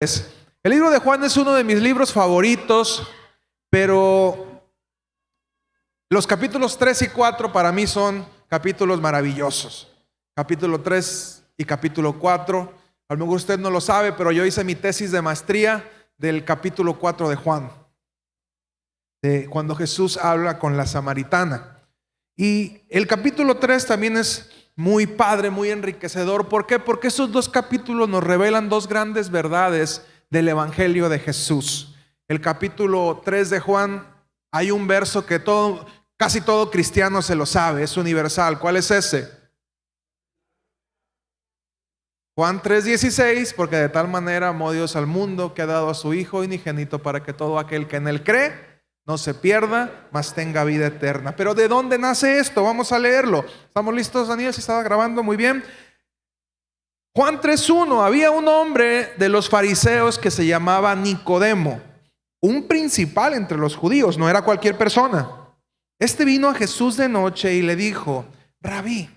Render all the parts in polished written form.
El libro de Juan es uno de mis libros favoritos, pero los capítulos 3 y 4 para mí son capítulos maravillosos. Capítulo 3 y capítulo 4. A lo mejor usted no lo sabe, pero yo hice mi tesis de maestría del capítulo 4 de Juan, de cuando Jesús habla con la samaritana. Y el capítulo 3 también es muy padre, muy enriquecedor. ¿Por qué? Porque esos dos capítulos nos revelan dos grandes verdades del Evangelio de Jesús. El capítulo 3 de Juan, hay un verso que casi todo cristiano se lo sabe, es universal. ¿Cuál es ese? Juan 3:16, porque de tal manera amó Dios al mundo que ha dado a su Hijo unigénito para que todo aquel que en él cree no se pierda, mas tenga vida eterna. Pero ¿de dónde nace esto? Vamos a leerlo. ¿Estamos listos, Daniel? ¿Se estaba grabando? Muy bien. Juan 3:1. Había un hombre de los fariseos que se llamaba Nicodemo, un principal entre los judíos, no era cualquier persona. Este vino a Jesús de noche y le dijo: Rabí,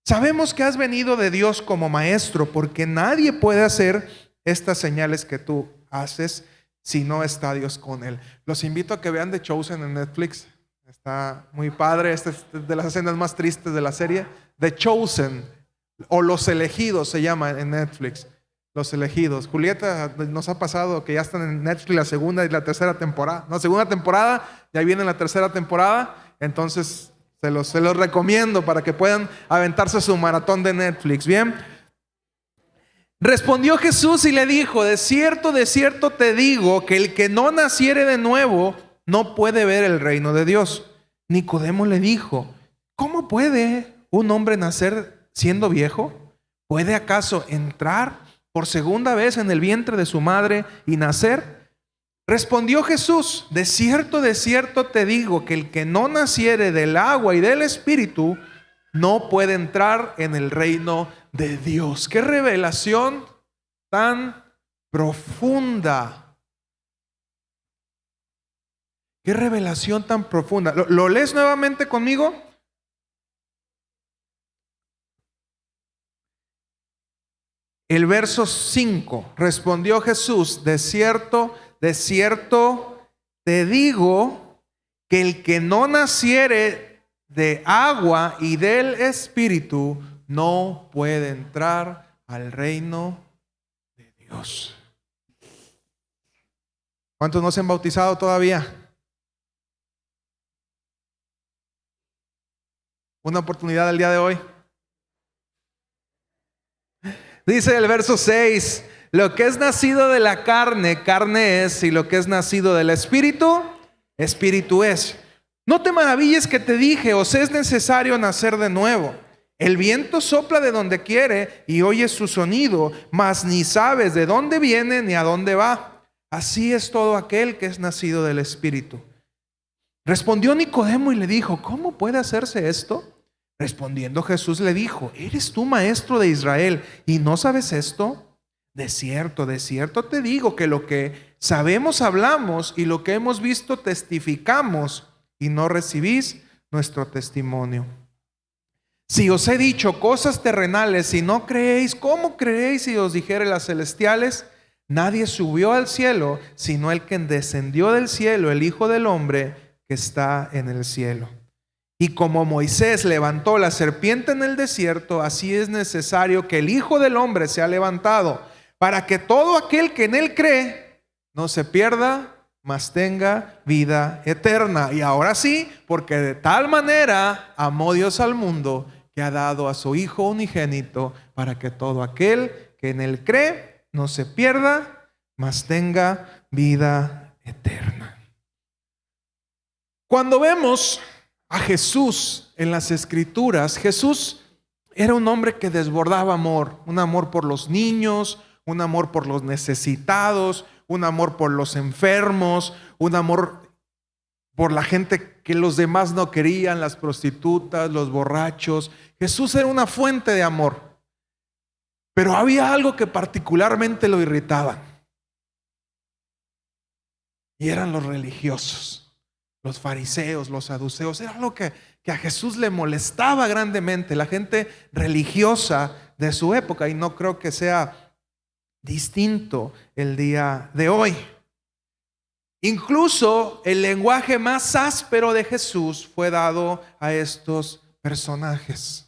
sabemos que has venido de Dios como maestro, porque nadie puede hacer estas señales que tú haces si no está Dios con él. Los invito a que vean The Chosen en Netflix. Está muy padre. Esta es de las escenas más tristes de la serie. The Chosen, o Los Elegidos se llama en Netflix. Los Elegidos. Julieta, nos ha pasado que ya están en Netflix la segunda y la tercera temporada. No, segunda temporada, ya viene la tercera temporada. Entonces se los recomiendo para que puedan aventarse su maratón de Netflix. Bien. Respondió Jesús y le dijo: de cierto te digo que el que no naciere de nuevo no puede ver el reino de Dios. Nicodemo le dijo: ¿cómo puede un hombre nacer siendo viejo? ¿Puede acaso entrar por segunda vez en el vientre de su madre y nacer? Respondió Jesús: de cierto te digo que el que no naciere del agua y del Espíritu no puede entrar en el reino de Dios. ¡Qué revelación tan profunda! ¡Qué revelación tan profunda! ¿Lo lees nuevamente conmigo? El verso 5. Respondió Jesús: de cierto te digo que el que no naciere de agua y del Espíritu no puede entrar al reino de Dios. ¿Cuántos no se han bautizado todavía? Una oportunidad el día de hoy. Dice el verso 6: lo que es nacido de la carne, carne es, y lo que es nacido del Espíritu, Espíritu es. No te maravilles que te dije: os es necesario nacer de nuevo. El viento sopla de donde quiere y oyes su sonido, mas ni sabes de dónde viene ni a dónde va. Así es todo aquel que es nacido del Espíritu. Respondió Nicodemo y le dijo: ¿cómo puede hacerse esto? Respondiendo Jesús le dijo: ¿eres tú maestro de Israel y no sabes esto? De cierto te digo que lo que sabemos hablamos y lo que hemos visto testificamos, y no recibís nuestro testimonio. Si os he dicho cosas terrenales y no creéis, ¿cómo creéis si os dijere las celestiales? Nadie subió al cielo sino el que descendió del cielo, el Hijo del Hombre que está en el cielo. Y como Moisés levantó la serpiente en el desierto, así es necesario que el Hijo del Hombre sea levantado, para que todo aquel que en él cree no se pierda, mas tenga vida eterna. Y ahora sí, porque de tal manera amó Dios al mundo que ha dado a su Hijo unigénito, para que todo aquel que en él cree no se pierda, mas tenga vida eterna. Cuando vemos a Jesús en las Escrituras, Jesús era un hombre que desbordaba amor, un amor por los niños, un amor por los necesitados, un amor por los enfermos, un amor por la gente que los demás no querían, las prostitutas, los borrachos. Jesús era una fuente de amor. Pero había algo que particularmente lo irritaba, y eran los religiosos, los fariseos, los saduceos. Era algo que a Jesús le molestaba grandemente, la gente religiosa de su época. Y no creo que sea distinto el día de hoy. Incluso el lenguaje más áspero de Jesús fue dado a estos personajes.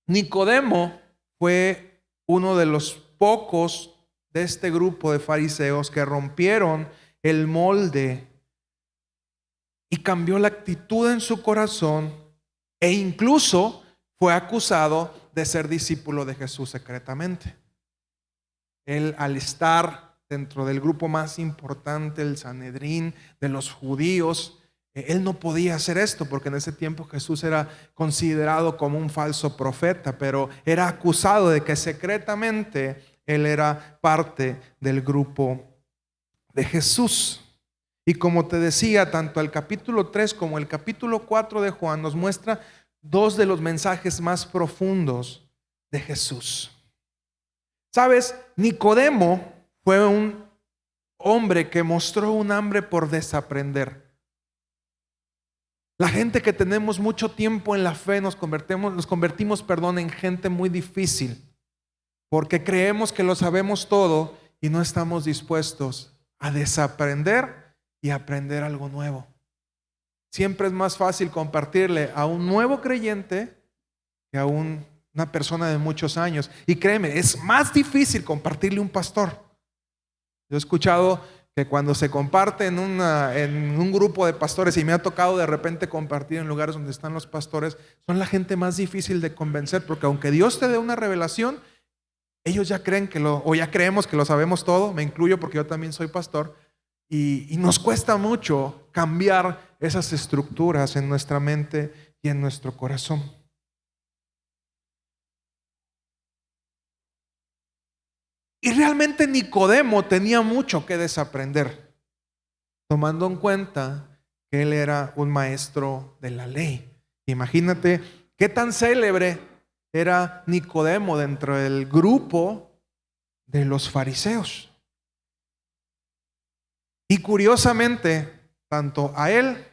Nicodemo fue uno de los pocos de este grupo de fariseos que rompieron el molde y cambió la actitud en su corazón, e incluso fue acusado de ser discípulo de Jesús secretamente. Él, al estar dentro del grupo más importante, el Sanedrín de los judíos, él no podía hacer esto porque en ese tiempo Jesús era considerado como un falso profeta, pero era acusado de que secretamente él era parte del grupo de Jesús. Y como te decía, tanto el capítulo 3 como el capítulo 4 de Juan nos muestra dos de los mensajes más profundos de Jesús. ¿Sabes? Nicodemo fue un hombre que mostró un hambre por desaprender. La gente que tenemos mucho tiempo en la fe nos convertimos, en gente muy difícil, porque creemos que lo sabemos todo y no estamos dispuestos a desaprender y aprender algo nuevo. Siempre es más fácil compartirle a un nuevo creyente que a una persona de muchos años. Y créeme, es más difícil compartirle a un pastor. Yo he escuchado que cuando se comparte en un grupo de pastores, y me ha tocado de repente compartir en lugares donde están los pastores, son la gente más difícil de convencer, porque aunque Dios te dé una revelación, ellos ya creen ya creemos que lo sabemos todo. Me incluyo porque yo también soy pastor. Y nos cuesta mucho cambiar esas estructuras en nuestra mente y en nuestro corazón. Y realmente Nicodemo tenía mucho que desaprender, tomando en cuenta que él era un maestro de la ley. Imagínate qué tan célebre era Nicodemo dentro del grupo de los fariseos. Y curiosamente, tanto a él,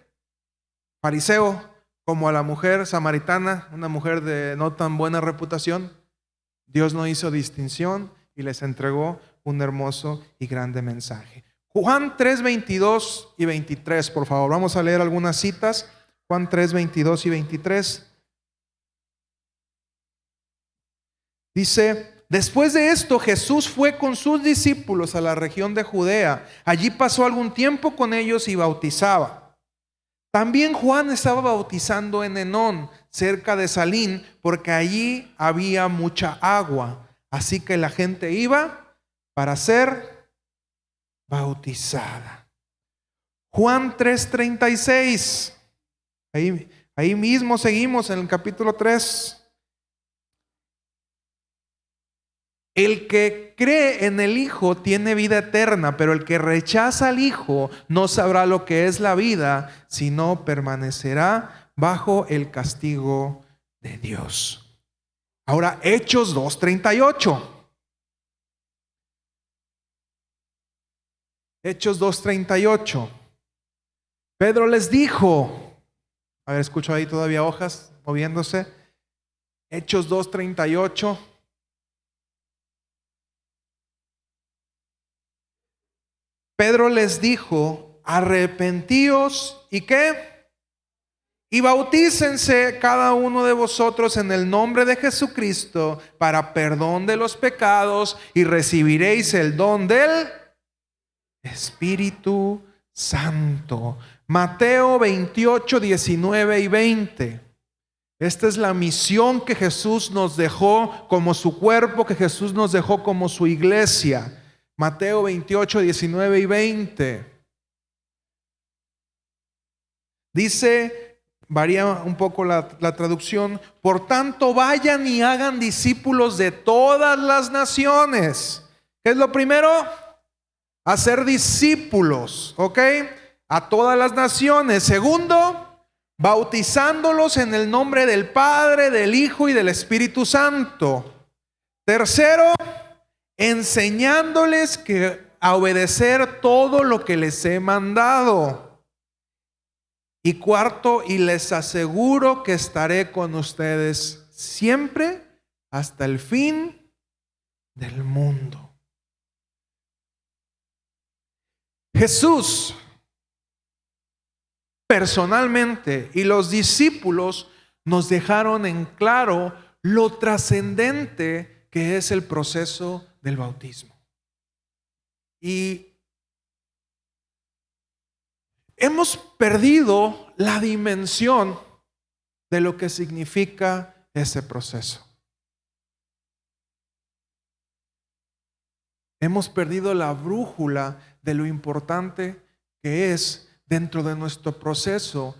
fariseo, como a la mujer samaritana, una mujer de no tan buena reputación, Dios no hizo distinción y les entregó un hermoso y grande mensaje. Juan 3, 22 y 23, por favor, vamos a leer algunas citas. Juan 3, 22 y 23. Dice: después de esto, Jesús fue con sus discípulos a la región de Judea. Allí pasó algún tiempo con ellos y bautizaba. También Juan estaba bautizando en Enón, cerca de Salín, porque allí había mucha agua. Así que la gente iba para ser bautizada. Juan 3:36. Ahí mismo seguimos en el capítulo 3. El que cree en el Hijo tiene vida eterna, pero el que rechaza al Hijo no sabrá lo que es la vida, sino permanecerá bajo el castigo de Dios. Ahora, Hechos 2:38. Hechos 2:38. Pedro les dijo, a ver, escucho ahí todavía hojas moviéndose. Hechos 2:38. Pedro les dijo: arrepentíos y ¿qué? Y bautícense cada uno de vosotros en el nombre de Jesucristo para perdón de los pecados y recibiréis el don del Espíritu Santo. Mateo 28, 19 y 20. Esta es la misión que Jesús nos dejó como su cuerpo, que Jesús nos dejó como su iglesia. Mateo 28, 19 y 20. Dice, varía un poco la traducción: por tanto vayan y hagan discípulos de todas las naciones. ¿Qué es lo primero? Hacer discípulos, ¿ok? A todas las naciones. Segundo, bautizándolos en el nombre del Padre, del Hijo y del Espíritu Santo. Tercero, enseñándoles a obedecer todo lo que les he mandado. Y cuarto, y les aseguro que estaré con ustedes siempre hasta el fin del mundo. Jesús personalmente y los discípulos nos dejaron en claro lo trascendente que es el proceso del bautismo. Y hemos perdido la dimensión de lo que significa ese proceso. Hemos perdido la brújula de lo importante que es dentro de nuestro proceso,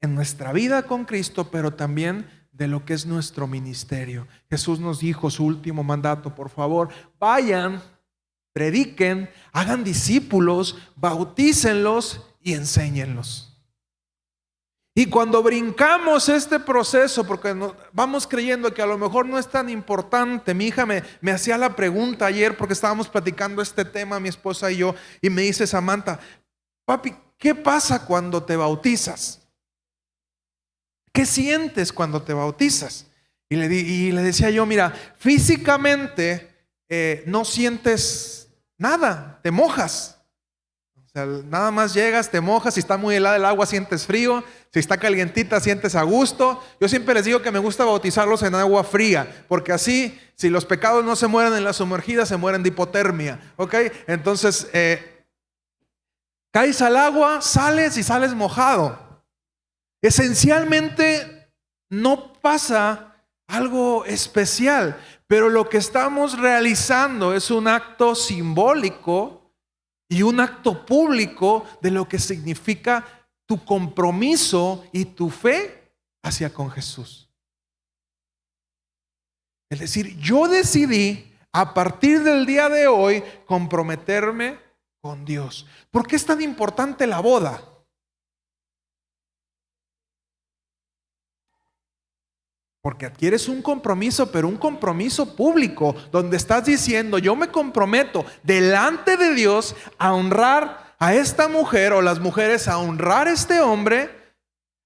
en nuestra vida con Cristo, pero también de lo que es nuestro ministerio. Jesús nos dijo su último mandato: por favor, vayan, prediquen, hagan discípulos, bautícenlos y enséñenlos. Y cuando brincamos este proceso, porque vamos creyendo que a lo mejor no es tan importante. Mi hija me hacía la pregunta ayer, porque estábamos platicando este tema, mi esposa y yo, y me dice: Samantha, papi, ¿qué pasa cuando te bautizas? ¿Qué sientes cuando te bautizas? Y le decía yo: mira, físicamente no sientes nada, te mojas. O sea, nada más llegas, te mojas. Si está muy helada el agua, sientes frío. Si está calientita, sientes a gusto. Yo siempre les digo que me gusta bautizarlos en agua fría, porque así, si los pecados no se mueren en la sumergida, se mueren de hipotermia. ¿Ok? Entonces, caes al agua, sales y sales mojado. Esencialmente no pasa algo especial, pero lo que estamos realizando es un acto simbólico y un acto público de lo que significa tu compromiso y tu fe hacia con Jesús. Es decir, yo decidí a partir del día de hoy comprometerme con Dios. ¿Por qué es tan importante la boda? Porque adquieres un compromiso, pero un compromiso público, donde estás diciendo: yo me comprometo delante de Dios a honrar a esta mujer, o las mujeres a honrar a este hombre,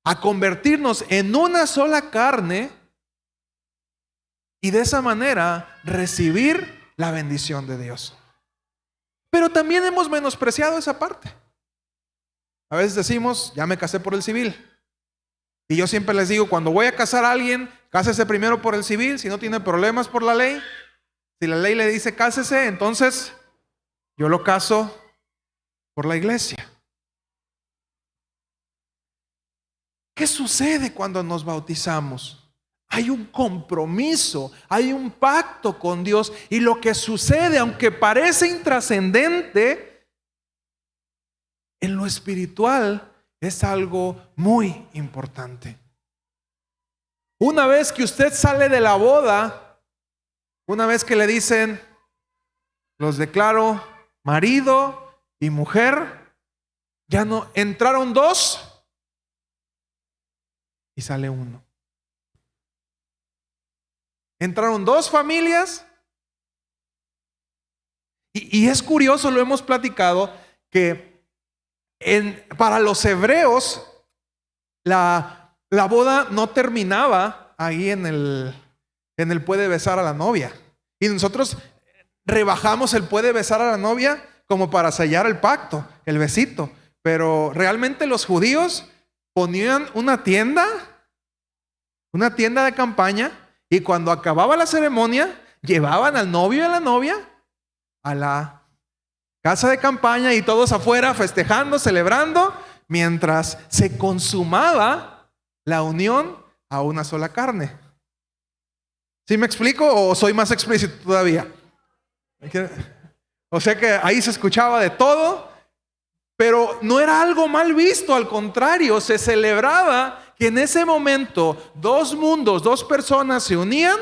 a convertirnos en una sola carne y de esa manera recibir la bendición de Dios. Pero también hemos menospreciado esa parte. A veces decimos: ya me casé por el civil. Y yo siempre les digo: cuando voy a casar a alguien, cásese primero por el civil. Si no tiene problemas por la ley, si la ley le dice cásese, entonces yo lo caso por la iglesia. ¿Qué sucede cuando nos bautizamos? Hay un compromiso, hay un pacto con Dios, y lo que sucede, aunque parece intrascendente, en lo espiritual es algo muy importante. Una vez que usted sale de la boda, una vez que le dicen: los declaro marido y mujer, ya no entraron dos y sale uno. Entraron dos familias. Y es curioso, lo hemos platicado, que para los hebreos la boda no terminaba ahí en el puede besar a la novia. Y nosotros rebajamos el puede besar a la novia como para sellar el pacto, el besito. Pero realmente los judíos ponían una tienda de campaña, y cuando acababa la ceremonia llevaban al novio y a la novia a la casa de campaña, y todos afuera festejando, celebrando, mientras se consumaba la unión a una sola carne. ¿Sí me explico o soy más explícito todavía? O sea que ahí se escuchaba de todo, pero no era algo mal visto, al contrario, se celebraba que en ese momento dos mundos, dos personas se unían.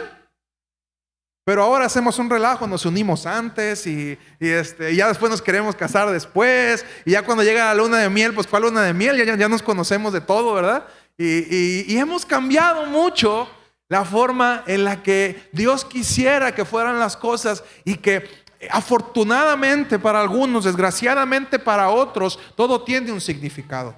Pero ahora hacemos un relajo, nos unimos antes y ya después nos queremos casar después. Y ya cuando llega la luna de miel, pues ¿cuál luna de miel? Ya nos conocemos de todo, ¿verdad? Y hemos cambiado mucho la forma en la que Dios quisiera que fueran las cosas, y que afortunadamente para algunos, desgraciadamente para otros, todo tiene un significado.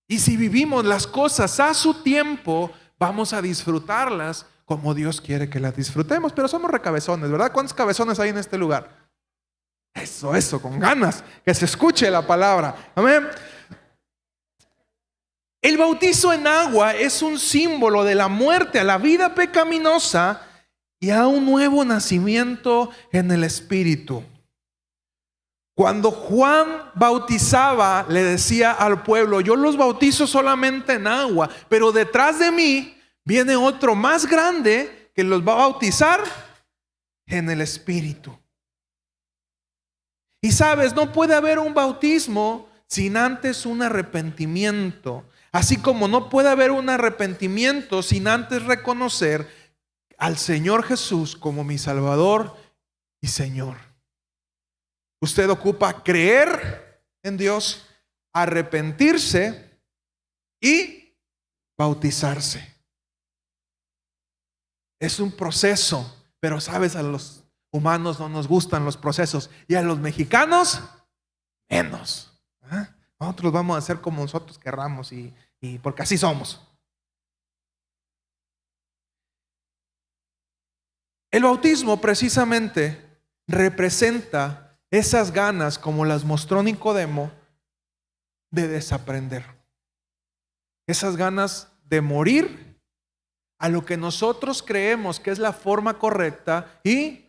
Y si vivimos las cosas a su tiempo, vamos a disfrutarlas como Dios quiere que las disfrutemos. Pero somos recabezones, ¿verdad? ¿Cuántos cabezones hay en este lugar? Eso, con ganas, que se escuche la palabra. Amén. El bautizo en agua es un símbolo de la muerte a la vida pecaminosa y a un nuevo nacimiento en el Espíritu. Cuando Juan bautizaba, le decía al pueblo: yo los bautizo solamente en agua, pero detrás de mí viene otro más grande que los va a bautizar en el Espíritu. Y sabes, no puede haber un bautismo sin antes un arrepentimiento. Así como no puede haber un arrepentimiento sin antes reconocer al Señor Jesús como mi Salvador y Señor. Usted ocupa creer en Dios, arrepentirse y bautizarse. Es un proceso, pero sabes, a los humanos no nos gustan los procesos y a los mexicanos menos. Nosotros vamos a hacer como nosotros querramos y porque así somos. El bautismo precisamente representa esas ganas, como las mostró Nicodemo, de desaprender. Esas ganas de morir a lo que nosotros creemos que es la forma correcta y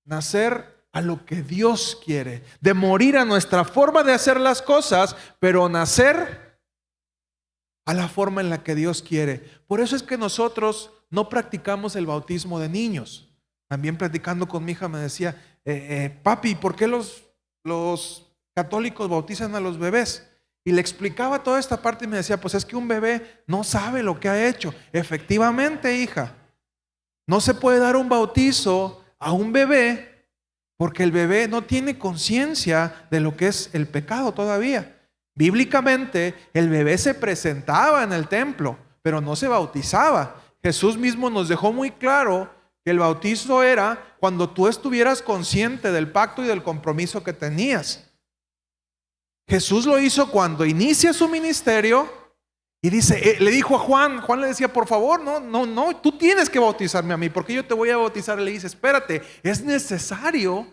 nacer a lo que Dios quiere. De morir a nuestra forma de hacer las cosas, pero nacer a la forma en la que Dios quiere. Por eso es que nosotros no practicamos el bautismo de niños. También platicando con mi hija me decía: papi, ¿por qué los católicos bautizan a los bebés? Y le explicaba toda esta parte y me decía: pues es que un bebé no sabe lo que ha hecho. Efectivamente, hija, no se puede dar un bautizo a un bebé porque el bebé no tiene conciencia de lo que es el pecado todavía. Bíblicamente, el bebé se presentaba en el templo, pero no se bautizaba. Jesús mismo nos dejó muy claro que el bautizo era cuando tú estuvieras consciente del pacto y del compromiso que tenías. Jesús lo hizo cuando inicia su ministerio y dice, le dijo a Juan le decía: por favor, no, tú tienes que bautizarme a mí, porque yo te voy a bautizar. Y le dice: espérate, es necesario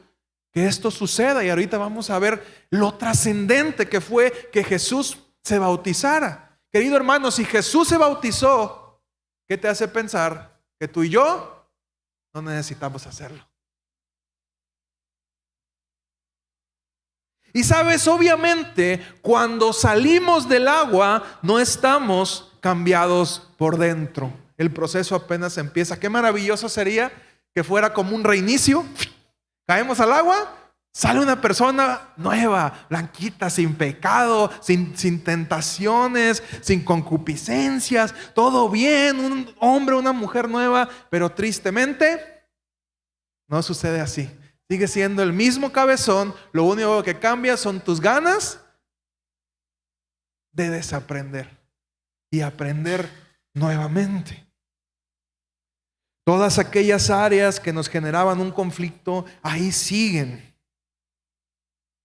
que esto suceda. Y ahorita vamos a ver lo trascendente que fue que Jesús se bautizara. Querido hermano, si Jesús se bautizó, ¿qué te hace pensar que tú y yo no necesitamos hacerlo? Y sabes, obviamente, cuando salimos del agua, no estamos cambiados por dentro. El proceso apenas empieza. Qué maravilloso sería que fuera como un reinicio. Caemos al agua, sale una persona nueva, blanquita, sin pecado, sin tentaciones, sin concupiscencias, todo bien, un hombre, una mujer nueva. Pero tristemente no sucede así. Sigue siendo el mismo cabezón. Lo único que cambia son tus ganas de desaprender y aprender nuevamente. Todas aquellas áreas que nos generaban un conflicto, ahí siguen.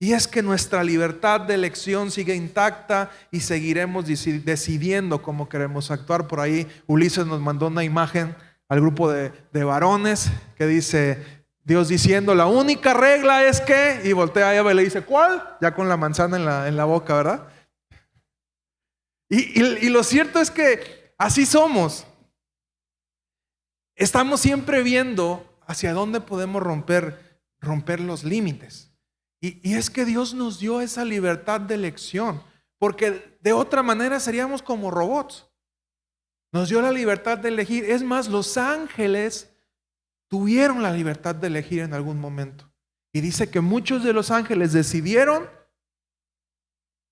Y es que nuestra libertad de elección sigue intacta y seguiremos decidiendo cómo queremos actuar. Por ahí Ulises nos mandó una imagen al grupo de varones que dice: Dios diciendo, la única regla es que, y voltea a Eva y le dice: ¿cuál? Ya con la manzana en la boca, ¿verdad? Y lo cierto es que así somos. Estamos siempre viendo hacia dónde podemos romper los límites. Y es que Dios nos dio esa libertad de elección, porque de otra manera seríamos como robots. Nos dio la libertad de elegir. Es más, los ángeles tuvieron la libertad de elegir en algún momento. Y dice que muchos de los ángeles decidieron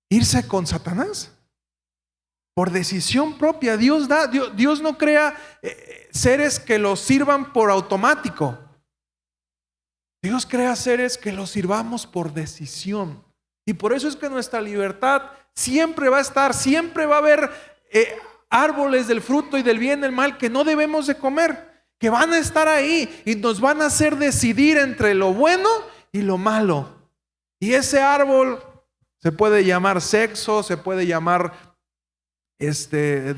irse con Satanás por decisión propia. Dios no crea seres que los sirvan por automático. Dios crea seres que los sirvamos por decisión. Y por eso es que nuestra libertad siempre va a estar, siempre va a haber árboles del fruto y del bien y del mal que no debemos de comer, que van a estar ahí y nos van a hacer decidir entre lo bueno y lo malo. Y ese árbol se puede llamar sexo, se puede llamar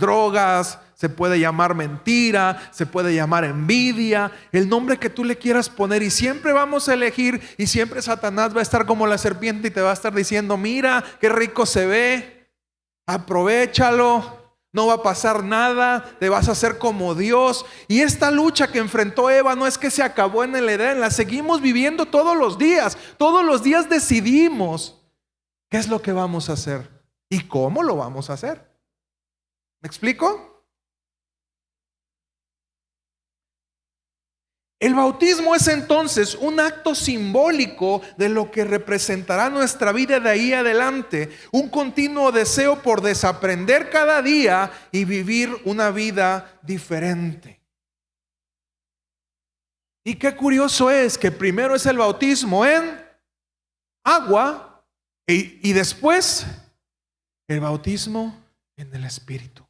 drogas, se puede llamar mentira, se puede llamar envidia, el nombre que tú le quieras poner, y siempre vamos a elegir, y siempre Satanás va a estar como la serpiente y te va a estar diciendo: mira qué rico se ve, aprovéchalo, no va a pasar nada, te vas a hacer como Dios. Y esta lucha que enfrentó Eva no es que se acabó en el Edén, la seguimos viviendo todos los días decidimos qué es lo que vamos a hacer y cómo lo vamos a hacer. ¿Me explico? El bautismo es entonces un acto simbólico de lo que representará nuestra vida de ahí adelante, un continuo deseo por desaprender cada día y vivir una vida diferente. Y qué curioso es que primero es el bautismo en agua y después el bautismo en el Espíritu.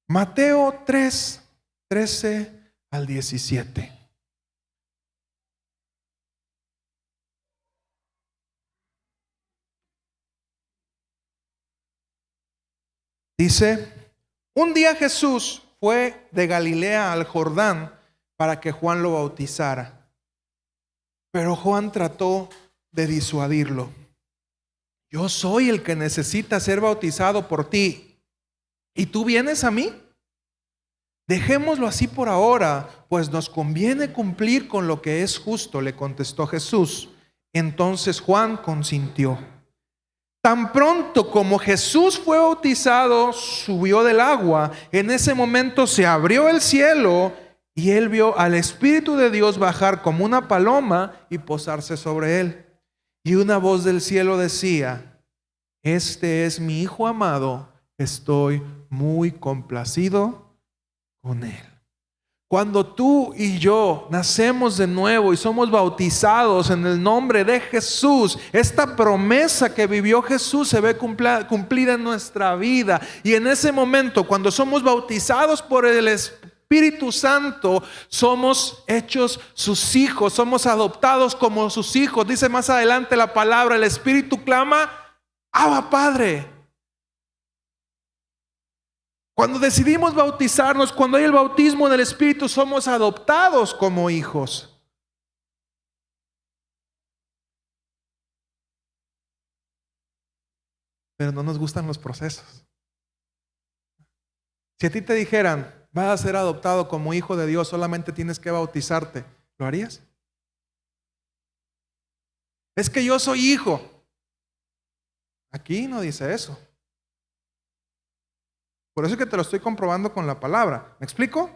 Mateo 3, 13 al 17. Dice: un día Jesús fue de Galilea al Jordán para que Juan lo bautizara. Pero Juan trató de disuadirlo. Yo soy el que necesita ser bautizado por ti, ¿y tú vienes a mí? Dejémoslo así por ahora, pues nos conviene cumplir con lo que es justo, le contestó Jesús. Entonces Juan consintió. Tan pronto como Jesús fue bautizado, subió del agua. En ese momento se abrió el cielo y él vio al Espíritu de Dios bajar como una paloma y posarse sobre él. Y una voz del cielo decía: este es mi Hijo amado, estoy muy complacido con él. Cuando tú y yo nacemos de nuevo y somos bautizados en el nombre de Jesús, esta promesa que vivió Jesús se ve cumplida en nuestra vida. Y en ese momento, cuando somos bautizados por el Espíritu Santo, somos hechos sus hijos, somos adoptados como sus hijos. Dice más adelante la palabra: el Espíritu clama: Abba, Padre. Cuando decidimos bautizarnos, cuando hay el bautismo en el Espíritu, somos adoptados como hijos. Pero no nos gustan los procesos. Si a ti te dijeran: vas a ser adoptado como hijo de Dios, solamente tienes que bautizarte, ¿lo harías? Es que yo soy hijo. Aquí no dice eso. Por eso es que te lo estoy comprobando con la palabra. ¿Me explico?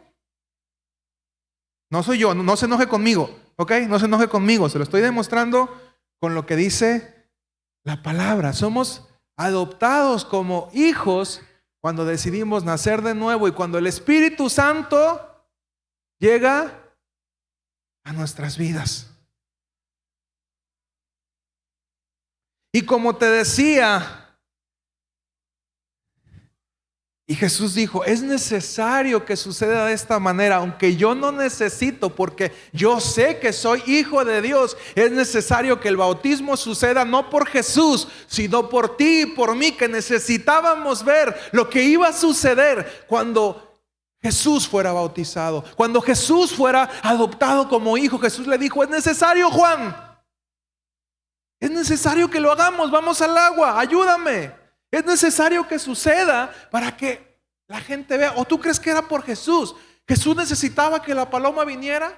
No soy yo, no se enoje conmigo, ¿ok? No se enoje conmigo, se lo estoy demostrando con lo que dice la palabra. Somos adoptados como hijos cuando decidimos nacer de nuevo y cuando el Espíritu Santo llega a nuestras vidas. Y como te decía, y Jesús dijo: es necesario que suceda de esta manera, aunque yo no necesito, porque yo sé que soy hijo de Dios. Es necesario que el bautismo suceda no por Jesús, sino por ti y por mí, que necesitábamos ver lo que iba a suceder cuando Jesús fuera bautizado, cuando Jesús fuera adoptado como hijo. Jesús le dijo: es necesario, Juan, es necesario que lo hagamos, vamos al agua, ayúdame. Es necesario que suceda para que la gente vea. ¿O tú crees que era por Jesús? ¿Jesús necesitaba que la paloma viniera?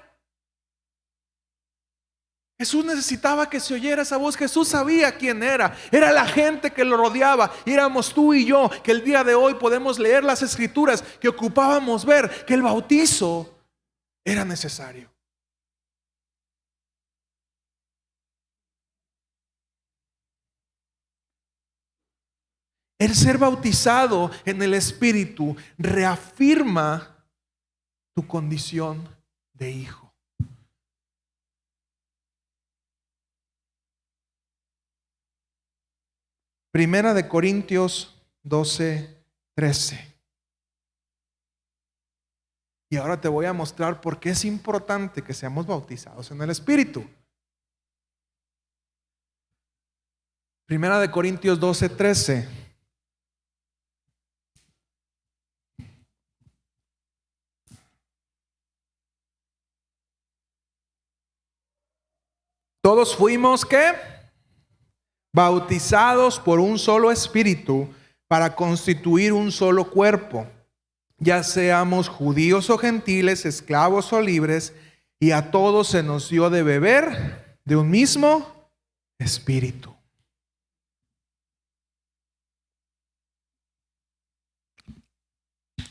Jesús necesitaba que se oyera esa voz. Jesús sabía quién era. Era la gente que lo rodeaba. Y éramos tú y yo, que el día de hoy podemos leer las escrituras, que ocupábamos ver que el bautizo era necesario. El ser bautizado en el Espíritu reafirma tu condición de hijo. Primera de Corintios 12, 13. Y ahora te voy a mostrar por qué es importante que seamos bautizados en el Espíritu. Primera de Corintios 12, 13. Todos fuimos, ¿qué? Bautizados por un solo espíritu para constituir un solo cuerpo, ya seamos judíos o gentiles, esclavos o libres, y a todos se nos dio de beber de un mismo espíritu.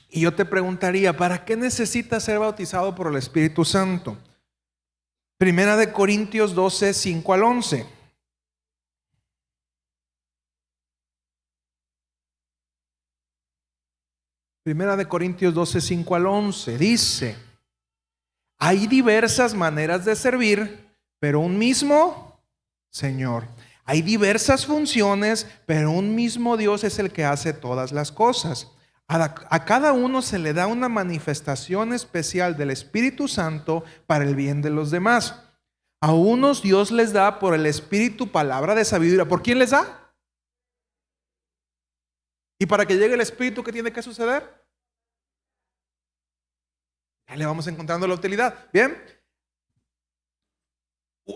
Y yo te preguntaría, ¿para qué necesitas ser bautizado por el Espíritu Santo? Primera de Corintios 12, 5 al 11. Primera de Corintios 12, 5 al 11. Dice: hay diversas maneras de servir, pero un mismo Señor. Hay diversas funciones, pero un mismo Dios es el que hace todas las cosas. A cada uno se le da una manifestación especial del Espíritu Santo para el bien de los demás. A unos Dios les da por el Espíritu palabra de sabiduría. ¿Por quién les da? Y para que llegue el Espíritu, ¿qué tiene que suceder? Ya le vamos encontrando la utilidad. Bien.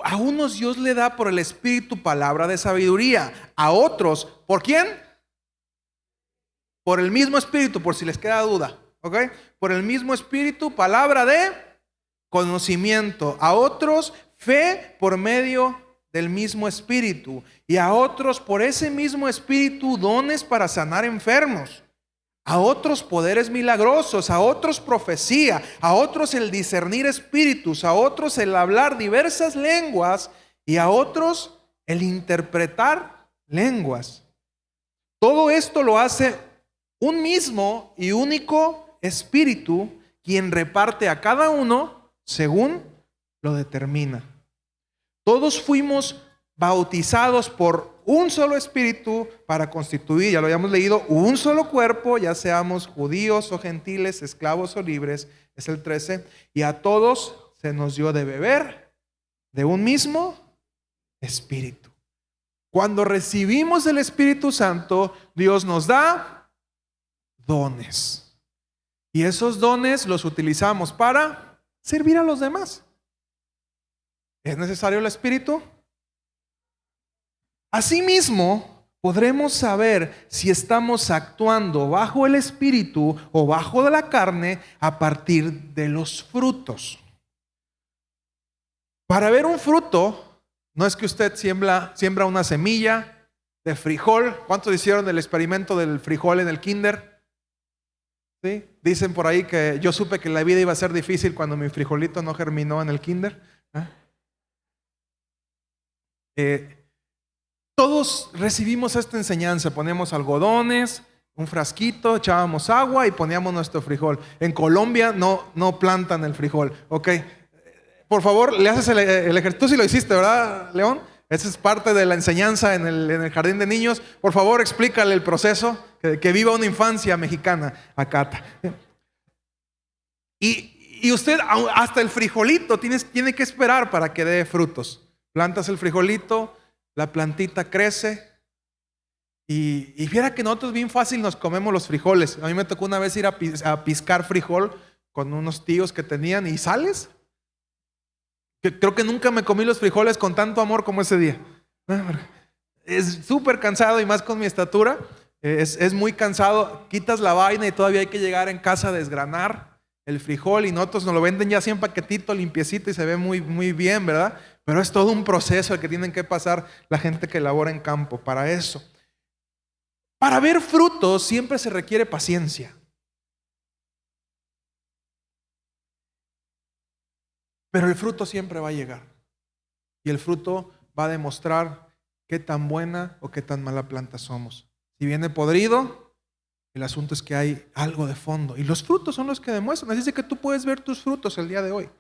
A unos Dios le da por el Espíritu palabra de sabiduría. A otros, ¿por quién? Por el mismo Espíritu, por si les queda duda. ¿Ok? Por el mismo Espíritu, palabra de conocimiento. A otros, fe por medio del mismo Espíritu. Y a otros, por ese mismo Espíritu, dones para sanar enfermos. A otros poderes milagrosos, a otros profecía, a otros el discernir espíritus, a otros el hablar diversas lenguas y a otros el interpretar lenguas. Todo esto lo hace un mismo y único Espíritu, quien reparte a cada uno según lo determina. Todos fuimos bautizados por un solo Espíritu para constituir, ya lo habíamos leído, un solo cuerpo, ya seamos judíos o gentiles, esclavos o libres, es el 13, y a todos se nos dio de beber de un mismo Espíritu. Cuando recibimos el Espíritu Santo, Dios nos da dones. Y esos dones los utilizamos para servir a los demás. ¿Es necesario el Espíritu? Asimismo, podremos saber si estamos actuando bajo el Espíritu o bajo de la carne a partir de los frutos. Para ver un fruto, no es que usted siembra una semilla de frijol. ¿Cuántos hicieron el experimento del frijol en el kinder? ¿Sí? Dicen por ahí que yo supe que la vida iba a ser difícil cuando mi frijolito no germinó en el kinder. Todos recibimos esta enseñanza. Ponemos algodones, un frasquito, echábamos agua y poníamos nuestro frijol. En Colombia no plantan el frijol. Ok, por favor, le haces el ejercicio. Tú sí lo hiciste, ¿verdad, León? Esa es parte de la enseñanza en el jardín de niños. Por favor, explícale el proceso. Que viva una infancia mexicana, Acata. Y usted hasta el frijolito tiene que esperar para que dé frutos. Plantas el frijolito, la plantita crece y viera que nosotros bien fácil nos comemos los frijoles. A mí me tocó una vez ir a piscar frijol con unos tíos que tenían y sales. Creo que nunca me comí los frijoles con tanto amor como ese día. Es súper cansado y más con mi estatura. Es muy cansado. Quitas la vaina y todavía hay que llegar en casa a desgranar el frijol y nosotros nos lo venden ya así en paquetito, limpiecito y se ve muy, muy bien, ¿verdad? Pero es todo un proceso el que tienen que pasar la gente que labora en campo para eso. Para ver frutos siempre se requiere paciencia. Pero el fruto siempre va a llegar. Y el fruto va a demostrar qué tan buena o qué tan mala planta somos. Si viene podrido, el asunto es que hay algo de fondo. Y los frutos son los que demuestran. Así es que tú puedes ver tus frutos el día de hoy.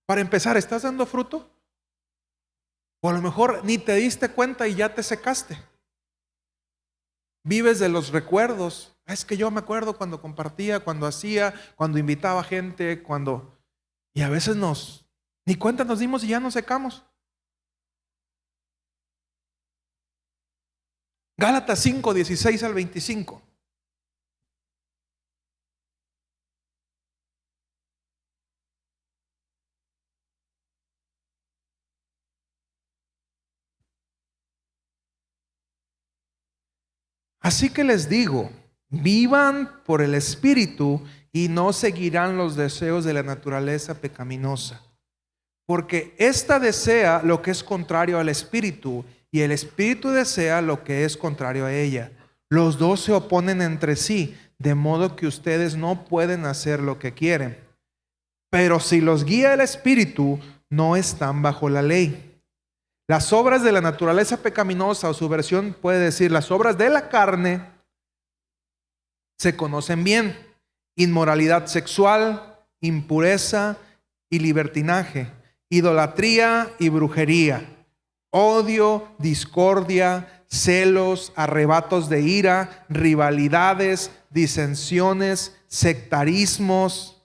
Para empezar, ¿estás dando fruto? O a lo mejor ni te diste cuenta y ya te secaste. Vives de los recuerdos. Es que yo me acuerdo cuando compartía, cuando hacía, cuando invitaba gente, cuando... Y a veces ni cuenta nos dimos y ya nos secamos. Gálatas 5, 16 al 25. Así que les digo, vivan por el Espíritu y no seguirán los deseos de la naturaleza pecaminosa. Porque ésta desea lo que es contrario al Espíritu y el Espíritu desea lo que es contrario a ella. Los dos se oponen entre sí, de modo que ustedes no pueden hacer lo que quieren. Pero si los guía el Espíritu, no están bajo la ley. Las obras de la naturaleza pecaminosa, o su versión puede decir, las obras de la carne, se conocen bien: inmoralidad sexual, impureza y libertinaje, idolatría y brujería, odio, discordia, celos, arrebatos de ira, rivalidades, disensiones, sectarismos,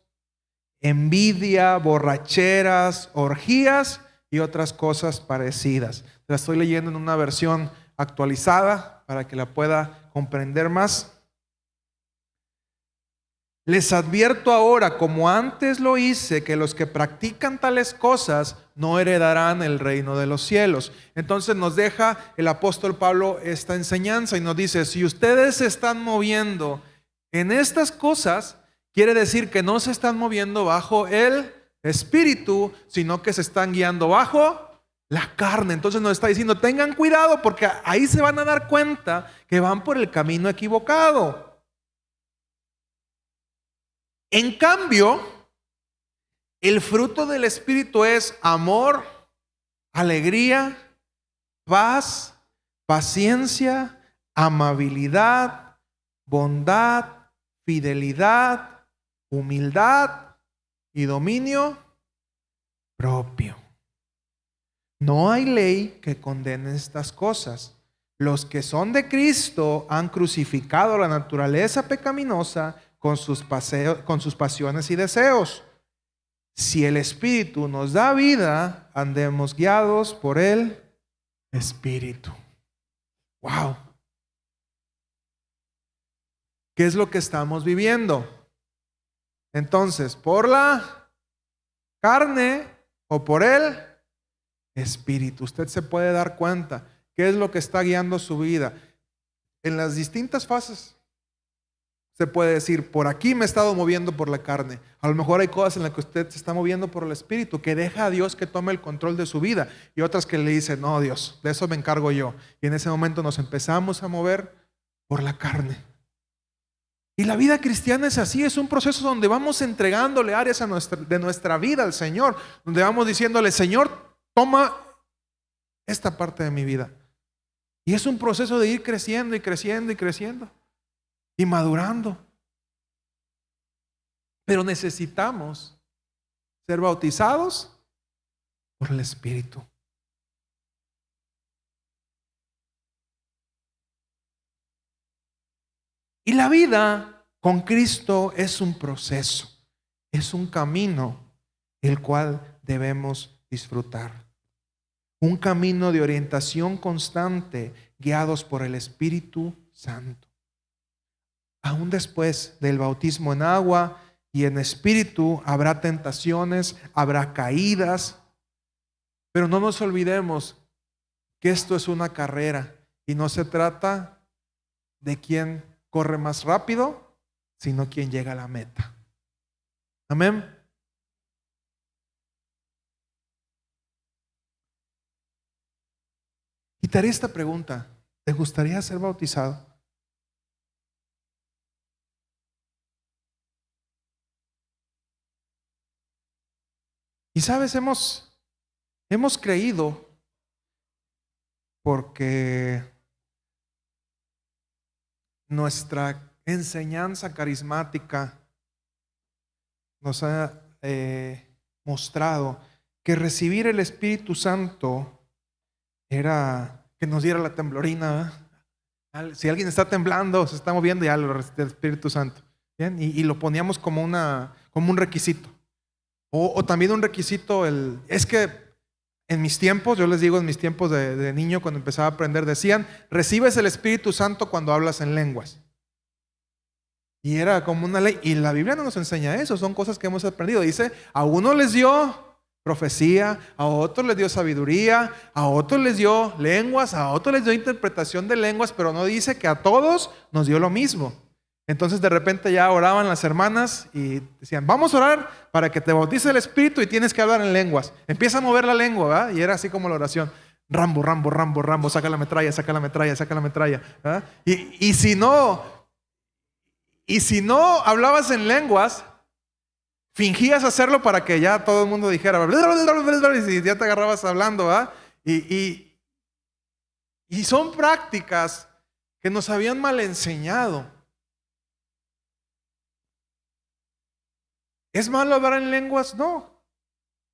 envidia, borracheras, orgías y otras cosas parecidas. La estoy leyendo en una versión actualizada para que la pueda comprender más. Les advierto ahora, como antes lo hice, que los que practican tales cosas no heredarán el reino de los cielos. Entonces nos deja el apóstol Pablo esta enseñanza y nos dice, si ustedes se están moviendo en estas cosas, quiere decir que no se están moviendo bajo el Espíritu, sino que se están guiando bajo la carne. Entonces nos está diciendo, tengan cuidado porque ahí se van a dar cuenta que van por el camino equivocado. En cambio, el fruto del Espíritu es amor, alegría, paz, paciencia, amabilidad, bondad, fidelidad, humildad y dominio propio. No hay ley que condene estas cosas. Los que son de Cristo han crucificado la naturaleza pecaminosa con sus pasiones y deseos. Si el Espíritu nos da vida, andemos guiados por el Espíritu. Wow. ¿Qué es lo que estamos viviendo? Entonces, ¿por la carne o por el Espíritu? Usted se puede dar cuenta qué es lo que está guiando su vida. En las distintas fases se puede decir, por aquí me he estado moviendo por la carne. A lo mejor hay cosas en las que usted se está moviendo por el Espíritu, que deja a Dios que tome el control de su vida. Y otras que le dicen, no Dios, de eso me encargo yo. Y en ese momento nos empezamos a mover por la carne. Y la vida cristiana es así, es un proceso donde vamos entregándole áreas de nuestra vida al Señor. Donde vamos diciéndole, Señor, toma esta parte de mi vida. Y es un proceso de ir creciendo y creciendo y creciendo. Y madurando. Pero necesitamos ser bautizados por el Espíritu. Y la vida con Cristo es un proceso, es un camino el cual debemos disfrutar. Un camino de orientación constante guiados por el Espíritu Santo. Aún después del bautismo en agua y en espíritu, habrá tentaciones, habrá caídas. Pero no nos olvidemos que esto es una carrera y no se trata de quién corre más rápido, sino quién llega a la meta. Amén. Y te haré esta pregunta: ¿te gustaría ser bautizado? Y sabes, hemos creído, porque nuestra enseñanza carismática nos ha mostrado que recibir el Espíritu Santo era que nos diera la temblorina, ¿verdad? Si alguien está temblando, se está moviendo, ya lo recibe el Espíritu Santo. ¿Bien? Y lo poníamos como un requisito. O también un requisito, es que en mis tiempos, yo les digo, en mis tiempos de niño, cuando empezaba a aprender, decían, recibes el Espíritu Santo cuando hablas en lenguas. Y era como una ley. Y la Biblia no nos enseña eso, son cosas que hemos aprendido. Dice, a uno les dio profecía, a otros les dio sabiduría, a otros les dio lenguas, a otros les dio interpretación de lenguas, pero no dice que a todos nos dio lo mismo. Entonces de repente ya oraban las hermanas y decían, vamos a orar para que te bautice el Espíritu y tienes que hablar en lenguas. Empieza a mover la lengua, ¿verdad? Y era así como la oración. Rambo, Rambo, Rambo, Rambo, saca la metralla, saca la metralla, saca la metralla, ¿verdad? Y si no hablabas en lenguas, fingías hacerlo para que ya todo el mundo dijera, y ya te agarrabas hablando, ¿verdad? Y son prácticas que nos habían mal enseñado. ¿Es malo hablar en lenguas? No.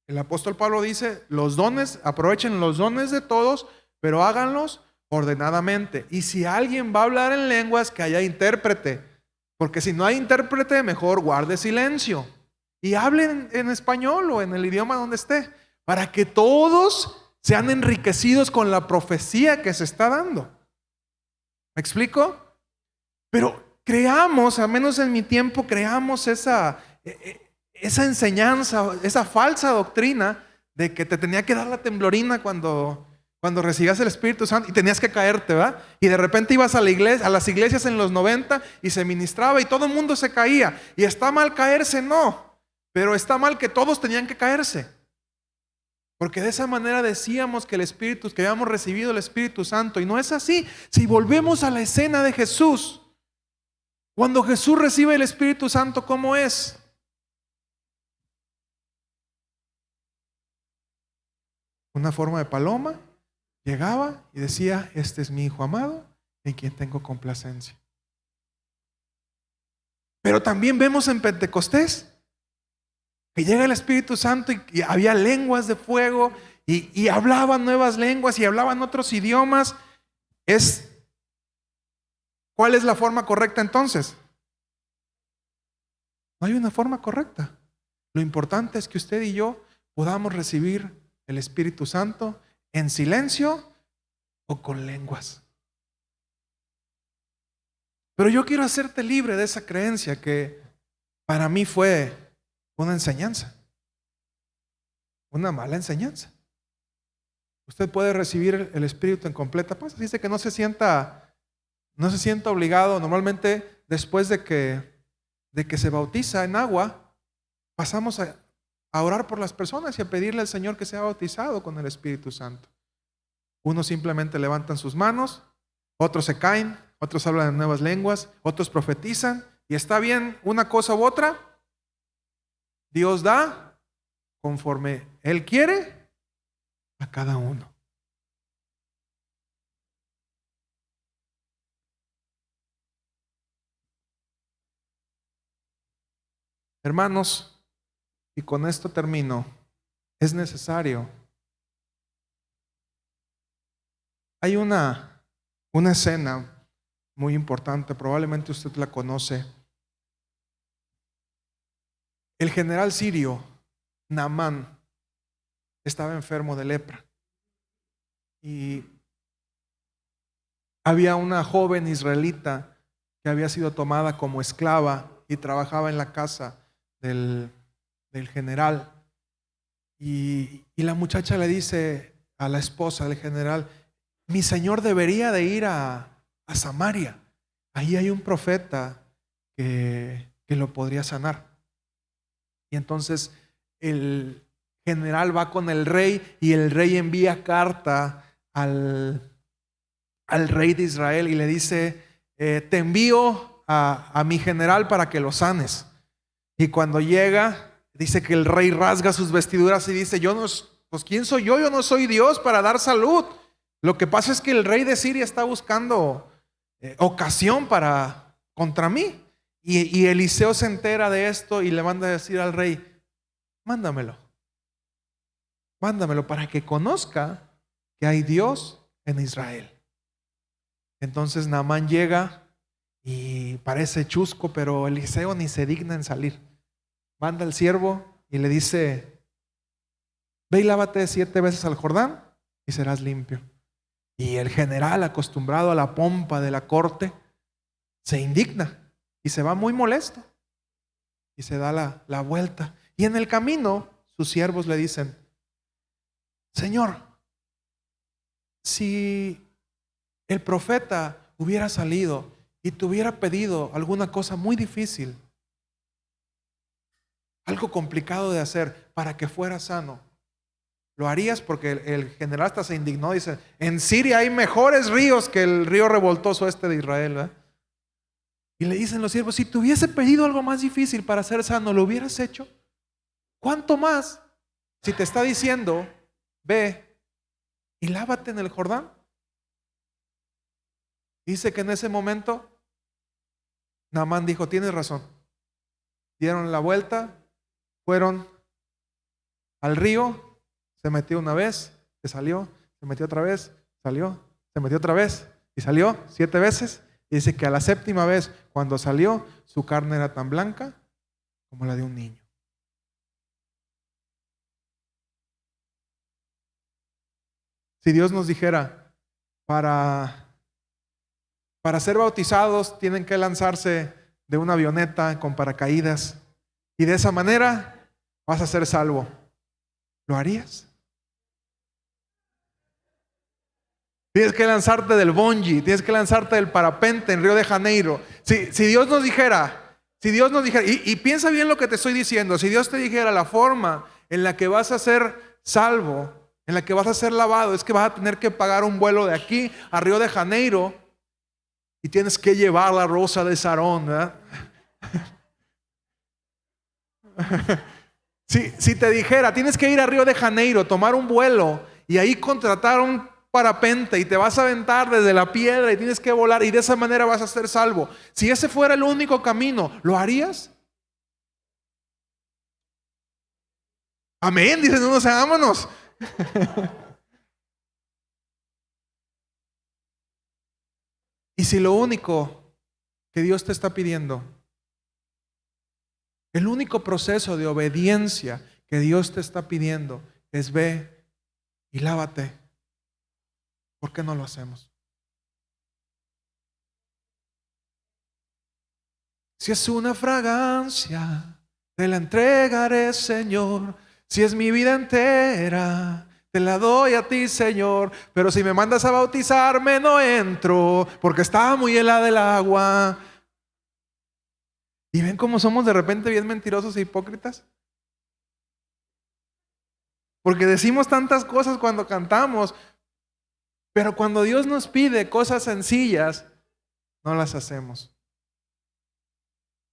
El apóstol Pablo dice, los dones, aprovechen los dones de todos, pero háganlos ordenadamente. Y si alguien va a hablar en lenguas, que haya intérprete. Porque si no hay intérprete, mejor guarde silencio. Y hablen en español o en el idioma donde esté, para que todos sean enriquecidos con la profecía que se está dando. ¿Me explico? Pero creamos, al menos en mi tiempo, creamos esa enseñanza, esa falsa doctrina de que te tenía que dar la temblorina cuando recibías el Espíritu Santo y tenías que caerte, ¿verdad? Y de repente ibas a la iglesia, a las iglesias en los 90 y se ministraba y todo el mundo se caía. ¿Y está mal caerse? No, pero está mal que todos tenían que caerse. Porque de esa manera decíamos que que habíamos recibido el Espíritu Santo, y no es así. Si volvemos a la escena de Jesús, cuando Jesús recibe el Espíritu Santo, ¿cómo es? Una forma de paloma, llegaba y decía, este es mi Hijo amado, en quien tengo complacencia. Pero también vemos en Pentecostés que llega el Espíritu Santo y había lenguas de fuego y hablaban nuevas lenguas y hablaban otros idiomas. ¿Cuál es la forma correcta entonces? No hay una forma correcta. Lo importante es que usted y yo podamos recibir el Espíritu Santo en silencio o con lenguas. Pero yo quiero hacerte libre de esa creencia que para mí fue una enseñanza, una mala enseñanza. Usted puede recibir el Espíritu en completa paz. Dice que no se sienta obligado. Normalmente después de que se bautiza en agua, pasamos a orar por las personas y a pedirle al Señor que sea bautizado con el Espíritu Santo. Unos simplemente levantan sus manos, otros se caen, otros hablan en nuevas lenguas, otros profetizan, y está bien una cosa u otra. Dios da conforme Él quiere a cada uno. Hermanos, y con esto termino, es necesario. Hay una escena muy importante, probablemente usted la conoce. El general sirio, Naamán, estaba enfermo de lepra. Y había una joven israelita que había sido tomada como esclava y trabajaba en la casa del general. Y la muchacha le dice a la esposa del general, mi señor debería de ir a Samaria. Ahí hay un profeta que lo podría sanar. Y entonces el general va con el rey y el rey envía carta al rey de Israel y le dice, te envío a mi general para que lo sanes. Y cuando llega, dice que el rey rasga sus vestiduras y dice, pues ¿quién soy yo? Yo no soy Dios para dar salud. Lo que pasa es que el rey de Siria está buscando ocasión contra mí. Y Eliseo se entera de esto y le manda a decir al rey, mándamelo para que conozca que hay Dios en Israel. Entonces Naamán llega y parece chusco, pero Eliseo ni se digna en salir. Manda al siervo y le dice, ve y lávate 7 veces al Jordán y serás limpio. Y el general, acostumbrado a la pompa de la corte, se indigna y se va muy molesto y se da la vuelta. Y en el camino sus siervos le dicen, Señor, si el profeta hubiera salido y te hubiera pedido alguna cosa muy difícil, algo complicado de hacer para que fuera sano, ¿lo harías? Porque el general hasta se indignó, dice, en Siria hay mejores ríos que el río revoltoso este de Israel, ¿verdad? Y le dicen los siervos, si te hubiese pedido algo más difícil para ser sano, ¿lo hubieras hecho? ¿Cuánto más si te está diciendo, ve y lávate en el Jordán? Dice que en ese momento Naamán dijo, tienes razón. Dieron la vuelta, fueron al río, se metió una vez, se salió, se metió otra vez, salió, se metió otra vez y salió 7 veces. Y dice que a la 7ª vez, cuando salió, su carne era tan blanca como la de un niño. Si Dios nos dijera, para ser bautizados tienen que lanzarse de una avioneta con paracaídas y de esa manera vas a ser salvo, ¿lo harías? Tienes que lanzarte del bungee, tienes que lanzarte del parapente en Río de Janeiro. Si Dios nos dijera, y piensa bien lo que te estoy diciendo, si Dios te dijera la forma en la que vas a ser salvo, en la que vas a ser lavado, es que vas a tener que pagar un vuelo de aquí a Río de Janeiro y tienes que llevar la rosa de Sarón, ¿verdad? Si te dijera, tienes que ir a Río de Janeiro, tomar un vuelo y ahí contratar un parapente y te vas a aventar desde la piedra y tienes que volar y de esa manera vas a ser salvo. Si ese fuera el único camino, ¿lo harías? Amén, dicen unos, vámonos. Y si lo único que Dios te está pidiendo, el único proceso de obediencia que Dios te está pidiendo es ve y lávate, ¿por qué no lo hacemos? Si es una fragancia, te la entregaré, Señor. Si es mi vida entera, te la doy a ti, Señor. Pero si me mandas a bautizarme, no entro, porque está muy helada el agua. ¿Y ven cómo somos de repente bien mentirosos e hipócritas? Porque decimos tantas cosas cuando cantamos, pero cuando Dios nos pide cosas sencillas, no las hacemos.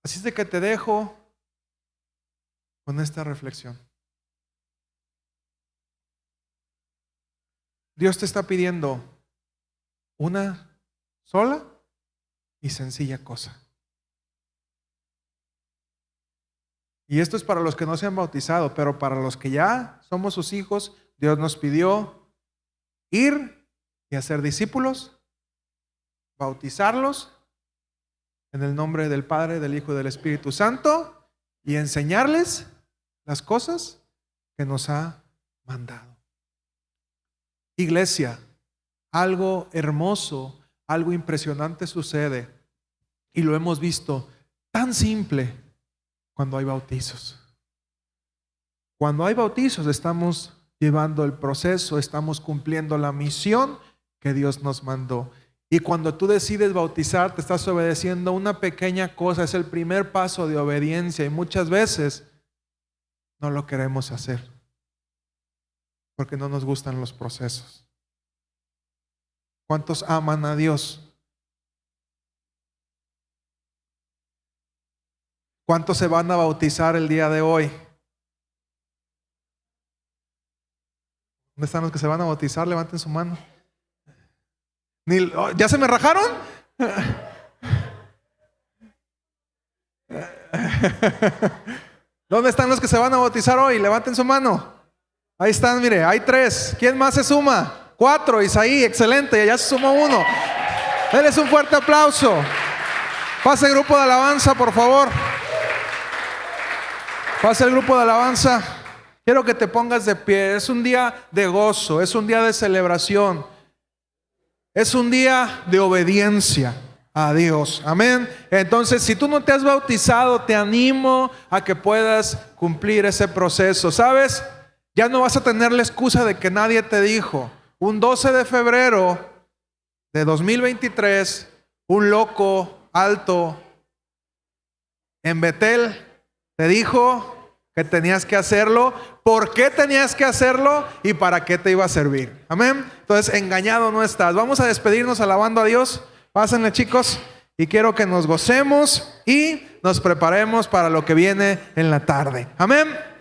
Así es de que te dejo con esta reflexión. Dios te está pidiendo una sola y sencilla cosa. Y esto es para los que no se han bautizado, pero para los que ya somos sus hijos, Dios nos pidió ir y hacer discípulos, bautizarlos en el nombre del Padre, del Hijo y del Espíritu Santo y enseñarles las cosas que nos ha mandado. Iglesia, algo hermoso, algo impresionante sucede y lo hemos visto tan simple cuando hay bautizos. Cuando hay bautizos estamos llevando el proceso, estamos cumpliendo la misión que Dios nos mandó. Y cuando tú decides bautizar, te estás obedeciendo una pequeña cosa, es el primer paso de obediencia y muchas veces no lo queremos hacer porque no nos gustan los procesos. ¿Cuántos aman a Dios? ¿Cuántos se van a bautizar el día de hoy? ¿Dónde están los que se van a bautizar? Levanten su mano. ¿Ya se me rajaron? ¿Dónde están los que se van a bautizar hoy? Levanten su mano. Ahí están, mire, hay 3. ¿Quién más se suma? 4, Isaí, excelente, ya se sumó 1. Denles un fuerte aplauso. Pase el grupo de alabanza, por favor. Pase el grupo de alabanza. Quiero que te pongas de pie. Es un día de gozo, es un día de celebración. Es un día de obediencia a Dios. Amén. Entonces, si tú no te has bautizado, te animo a que puedas cumplir ese proceso. ¿Sabes? Ya no vas a tener la excusa de que nadie te dijo. Un 12 de febrero de 2023, un loco alto en Betel te dijo que tenías que hacerlo, por qué tenías que hacerlo y para qué te iba a servir. Amén. Entonces, engañado no estás. Vamos a despedirnos alabando a Dios. Pásenle, chicos, y quiero que nos gocemos y nos preparemos para lo que viene en la tarde. Amén.